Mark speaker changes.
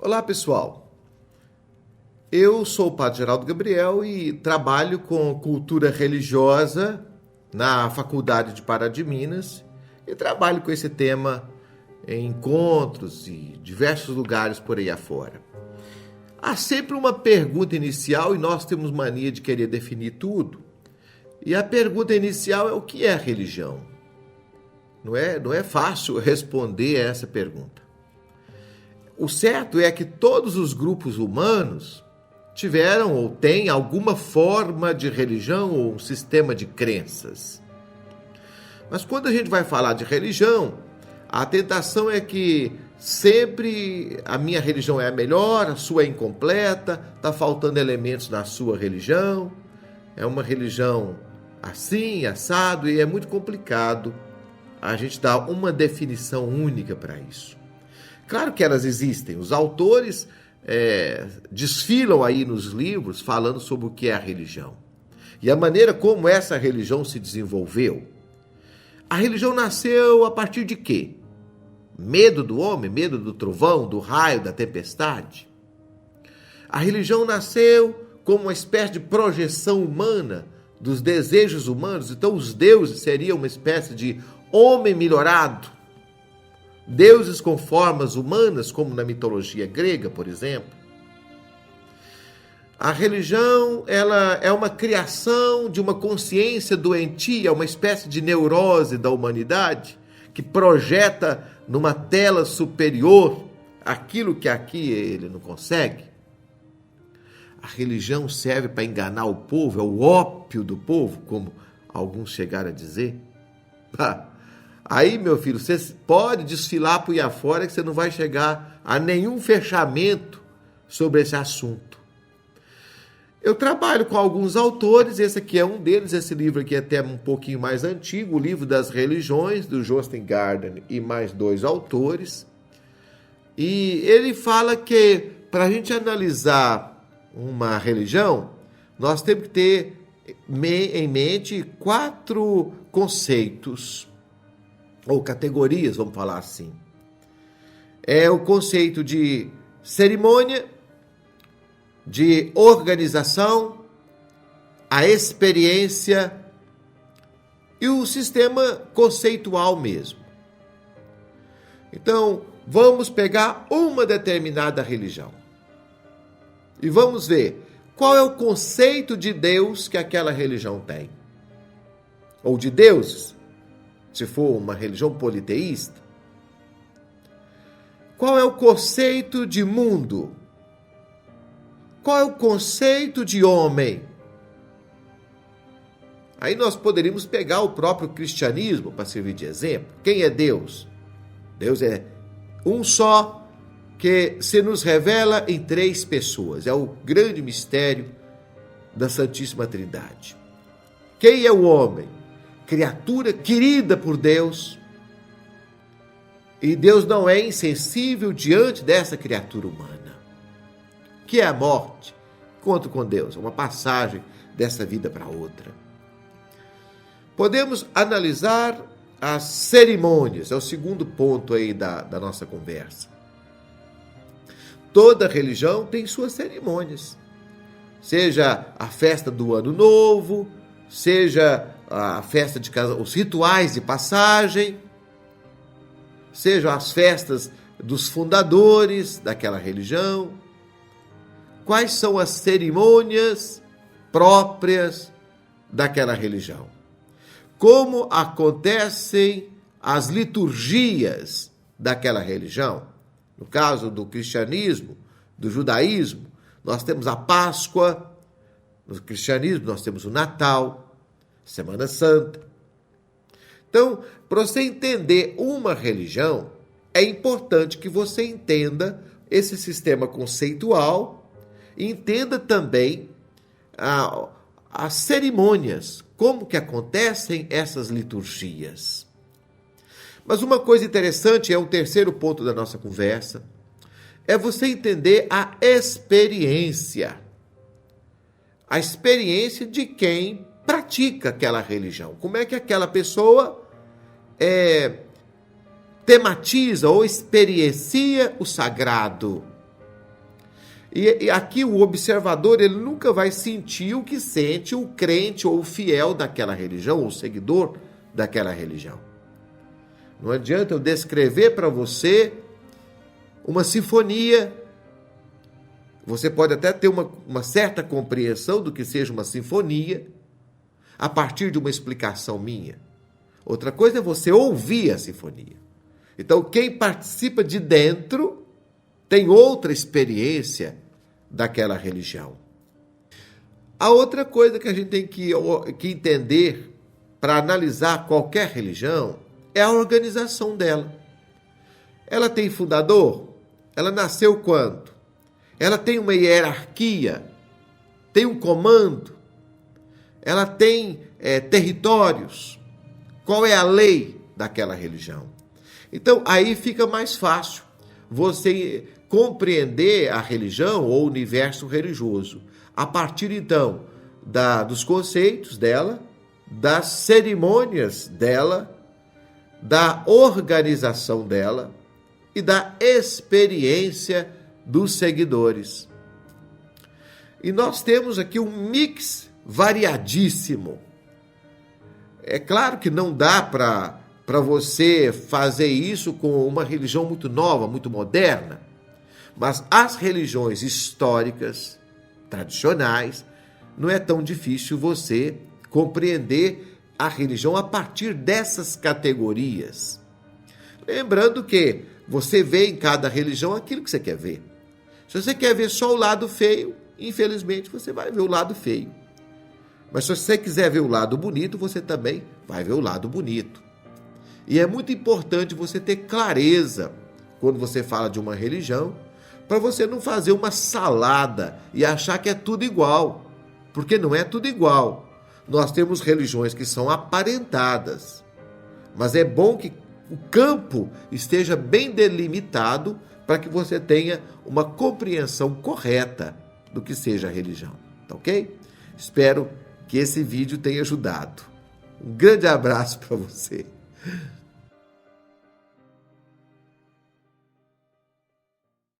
Speaker 1: Olá, pessoal. Eu sou o Padre Geraldo Gabriel e trabalho com cultura religiosa na Faculdade de Pará de Minas e trabalho com esse tema em encontros e diversos lugares por aí afora. Há sempre uma pergunta inicial e nós temos mania de querer definir tudo. E a pergunta inicial é: o que é religião? Não é fácil responder a essa pergunta. O certo é que todos os grupos humanos tiveram ou têm alguma forma de religião ou um sistema de crenças. Mas quando a gente vai falar de religião, a tentação é que sempre a minha religião é a melhor, a sua é incompleta, está faltando elementos na sua religião, é uma religião assim, assado, e é muito complicado a gente dar uma definição única para isso. Claro que elas existem, os autores desfilam aí nos livros falando sobre o que é a religião e a maneira como essa religião se desenvolveu. A religião nasceu a partir de quê? Medo do homem, medo do trovão, do raio, da tempestade. A religião nasceu como uma espécie de projeção humana dos desejos humanos. Então os deuses seriam uma espécie de homem melhorado, deuses com formas humanas, como na mitologia grega, por exemplo. A religião, ela é uma criação de uma consciência doentia, uma espécie de neurose da humanidade, que projeta numa tela superior aquilo que aqui ele não consegue. A religião serve para enganar o povo, é o ópio do povo, como alguns chegaram a dizer. Aí, meu filho, você pode desfilar por aí afora que você não vai chegar a nenhum fechamento sobre esse assunto. Eu trabalho com alguns autores, esse aqui é um deles, esse livro aqui é até um pouquinho mais antigo, o Livro das Religiões, do Jostein Gaarder e mais dois autores. E ele fala que para a gente analisar uma religião, nós temos que ter em mente 4 conceitos, ou categorias, vamos falar assim. É o conceito de cerimônia, de organização, a experiência e o sistema conceitual mesmo. Então, vamos pegar uma determinada religião e vamos ver qual é o conceito de Deus que aquela religião tem, ou de deuses, se for uma religião politeísta. Qual é o conceito de mundo? Qual é o conceito de homem? Aí nós poderíamos pegar o próprio cristianismo para servir de exemplo. Quem é Deus? Deus é um só, que se nos revela em 3 pessoas. É o grande mistério da Santíssima Trindade. Quem é o homem? Criatura querida por Deus, e Deus não é insensível diante dessa criatura humana. Que é a morte? Encontro com Deus, uma passagem dessa vida para outra. Podemos analisar as cerimônias, é o segundo ponto aí da nossa conversa. Toda religião tem suas cerimônias, seja a festa do Ano Novo, seja a festa de casamento, os rituais de passagem, sejam as festas dos fundadores daquela religião. Quais são as cerimônias próprias daquela religião? Como acontecem as liturgias daquela religião? No caso do cristianismo, do judaísmo, nós temos a Páscoa. No cristianismo, nós temos o Natal, Semana Santa. Então, para você entender uma religião, é importante que você entenda esse sistema conceitual e entenda também as cerimônias, como que acontecem essas liturgias. Mas uma coisa interessante, é o terceiro ponto da nossa conversa, é você entender a experiência. A experiência de quem pratica aquela religião. Como é que aquela pessoa tematiza ou experiencia o sagrado. E aqui o observador, ele nunca vai sentir o que sente o crente ou o fiel daquela religião, ou o seguidor daquela religião. Não adianta eu descrever para você uma sinfonia. Você pode até ter uma certa compreensão do que seja uma sinfonia a partir de uma explicação minha. Outra coisa é você ouvir a sinfonia. Então, quem participa de dentro tem outra experiência daquela religião. A outra coisa que a gente tem que entender para analisar qualquer religião é a organização dela. Ela tem fundador? Ela nasceu quando? Ela tem uma hierarquia? Tem um comando? Ela tem territórios? Qual é a lei daquela religião? Então, aí fica mais fácil você compreender a religião ou o universo religioso a partir, então, dos conceitos dela, das cerimônias dela, da organização dela e da experiência dos seguidores. E nós temos aqui um mix variadíssimo. É claro que não dá para você fazer isso com uma religião muito nova, muito moderna, mas as religiões históricas, tradicionais, não é tão difícil você compreender a religião a partir dessas categorias. Lembrando que você vê em cada religião aquilo que você quer ver. Se você quer ver só o lado feio, infelizmente você vai ver o lado feio. Mas se você quiser ver o lado bonito, você também vai ver o lado bonito. E é muito importante você ter clareza quando você fala de uma religião, para você não fazer uma salada e achar que é tudo igual, porque não é tudo igual. Nós temos religiões que são aparentadas, mas é bom que o campo esteja bem delimitado para que você tenha uma compreensão correta do que seja a religião, tá ok? Espero que esse vídeo tenha ajudado. Um grande abraço para você.